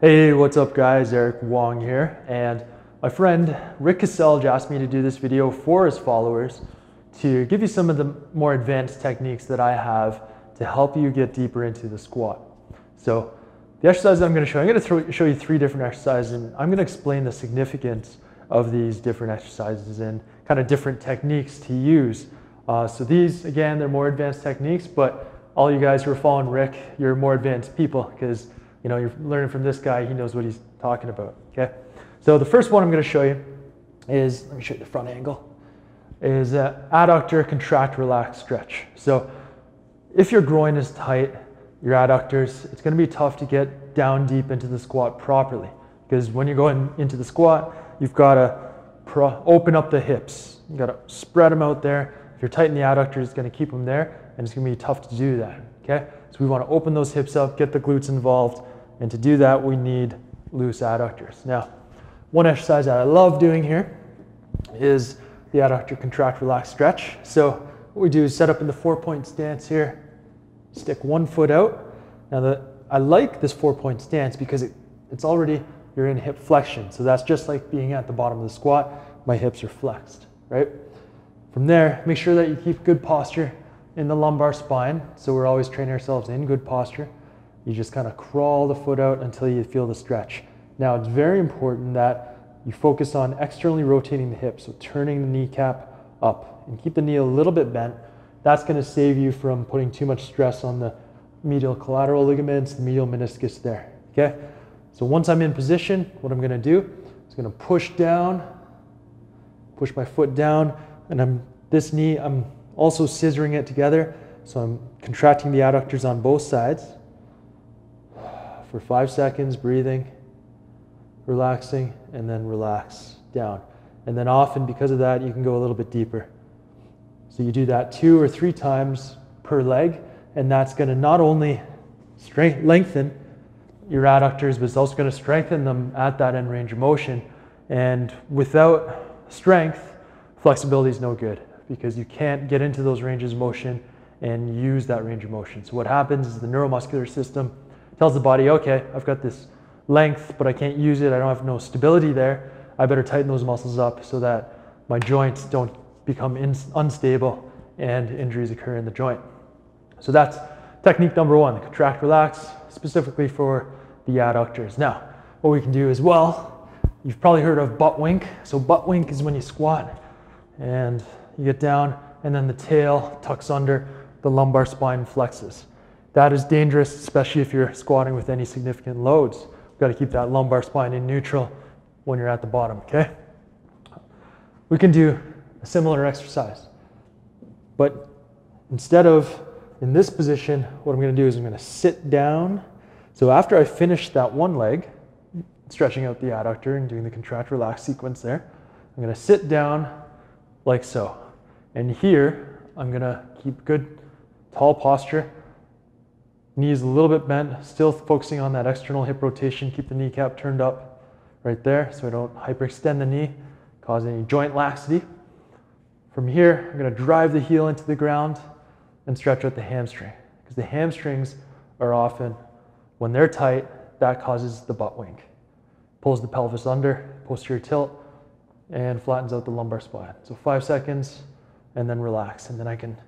Hey, what's up guys? Wong here, and my friend Rick Cassell asked me to do this video for his followers to give you some of the more advanced techniques that I have to help you get deeper into the squat. So the exercises I'm going to show you 3 different exercises, and I'm going to explain the significance of these different exercises and kind of different techniques to use. So these, again, they're more advanced techniques, but all you guys who are following Rick, you're more advanced people because you're learning from this guy. He knows what he's talking about, okay? So the first one I'm going to show you is, let me show you the front angle, is adductor contract relax stretch. So if your groin is tight, your adductors, it's going to be tough to get down deep into the squat properly, because when you're going into the squat, you've got to open up the hips. You've got to spread them out there. If you're tight in the adductors, it's going to keep them there, and it's going to be tough to do that, okay? So we want to open those hips up, get the glutes involved, and to do that, we need loose adductors. Now, one exercise that I love doing here is the adductor contract relax stretch. So what we do is set up in the 4-point stance here, stick one foot out. Now I like this 4-point stance because it's already, you're in hip flexion. So that's just like being at the bottom of the squat. My hips are flexed, right? From there, make sure that you keep good posture in the lumbar spine. So we're always training ourselves in good posture. You just kind of crawl the foot out until you feel the stretch. Now it's very important that you focus on externally rotating the hip, so turning the kneecap up and keep the knee a little bit bent. That's going to save you from putting too much stress on the medial collateral ligaments, the medial meniscus there, okay? So once I'm in position, what I'm going to do is going to push down, push my foot down, and this knee, I'm also scissoring it together, so I'm contracting the adductors on both sides for 5 seconds, breathing, relaxing, and then relax down. And then often, because of that, you can go a little bit deeper. So you do that 2 or 3 times per leg, and that's going to not only lengthen your adductors, but it's also going to strengthen them at that end range of motion. And without strength, flexibility is no good, because you can't get into those ranges of motion and use that range of motion. So what happens is the neuromuscular system tells the body, okay, I've got this length, but I can't use it. I don't have no stability there. I better tighten those muscles up so that my joints don't become unstable and injuries occur in the joint. So that's technique number 1, the contract relax, specifically for the adductors. Now, what we can do as well, you've probably heard of butt wink. So butt wink is when you squat and you get down and then the tail tucks under, the lumbar spine flexes. That is dangerous, especially if you're squatting with any significant loads. You've got to keep that lumbar spine in neutral when you're at the bottom, okay? We can do a similar exercise, but instead of in this position, what I'm going to do is I'm going to sit down. So after I finish that one leg, stretching out the adductor and doing the contract relax sequence there, I'm going to sit down like so. And here, I'm going to keep good tall posture. Knees a little bit bent, still focusing on that external hip rotation. Keep the kneecap turned up right there so I don't hyperextend the knee, cause any joint laxity. From here, I'm going to drive the heel into the ground and stretch out the hamstring, because the hamstrings are often, when they're tight, that causes the butt wink. Pulls the pelvis under, posterior tilt, and flattens out the lumbar spine. So 5 seconds, and then relax. And then I can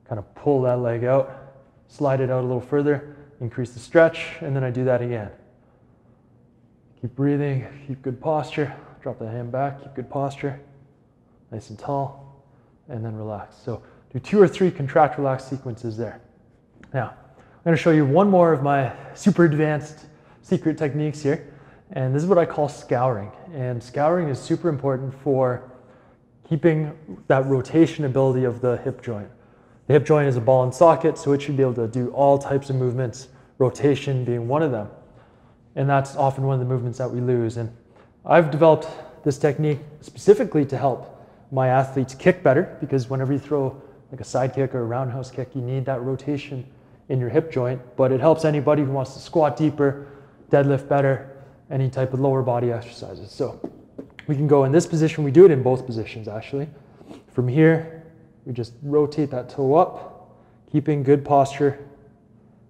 kind of pull that leg out, slide it out a little further, increase the stretch, and then I do that again. Keep breathing, keep good posture, drop the hand back, keep good posture, nice and tall, and then relax. So do 2 or 3 contract relax sequences there. Now, I'm going to show you one more of my super advanced secret techniques here, and this is what I call scouring. And scouring is super important for keeping that rotation ability of the hip joint. The hip joint is a ball and socket, so it should be able to do all types of movements, rotation being one of them. And that's often one of the movements that we lose. And I've developed this technique specifically to help my athletes kick better, because whenever you throw like a side kick or a roundhouse kick, you need that rotation in your hip joint. But it helps anybody who wants to squat deeper, deadlift better, any type of lower body exercises. So we can go in this position. We do it in both positions, actually. From here, we just rotate that toe up, keeping good posture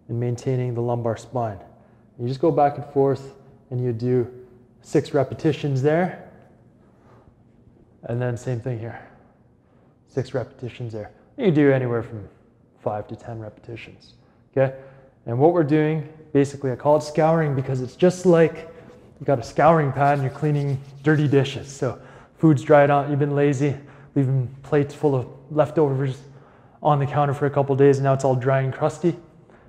and maintaining the lumbar spine. You just go back and forth and you do 6 repetitions there. And then same thing here, 6 repetitions there. You do anywhere from 5 to 10 repetitions, okay? And what we're doing, basically I call it scouring because it's just like you got a scouring pad and you're cleaning dirty dishes. So food's dried out, you've been lazy, leaving plates full of leftovers on the counter for a couple of days and now it's all dry and crusty.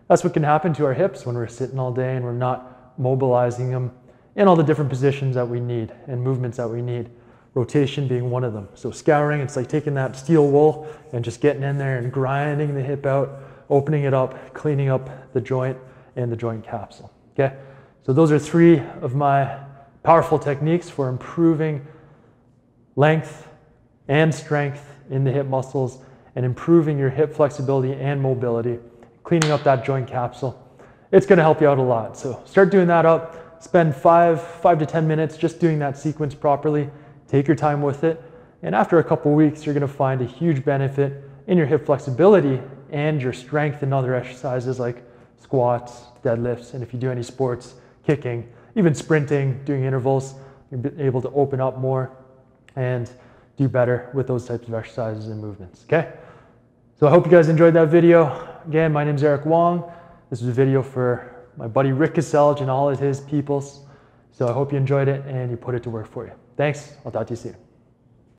That's what can happen to our hips when we're sitting all day and we're not mobilizing them in all the different positions that we need and movements that we need. Rotation being one of them. So scouring, it's like taking that steel wool and just getting in there and grinding the hip out, opening it up, cleaning up the joint and the joint capsule, okay? So those are 3 of my powerful techniques for improving length and strength in the hip muscles and improving your hip flexibility and mobility, cleaning up that joint capsule. It's gonna help you out a lot. So start doing that up, spend 5 to 10 minutes just doing that sequence properly. Take your time with it, and after a couple weeks, you're gonna find a huge benefit in your hip flexibility and your strength in other exercises like squats, deadlifts, and if you do any sports, kicking, even sprinting, doing intervals, you'll be able to open up more and do better with those types of exercises and movements, okay? So I hope you guys enjoyed that video. Again, my name is Wong. This is a video for my buddy Rick Caselge and all of his peoples. So I hope you enjoyed it and you put it to work for you. Thanks. I'll talk to you soon.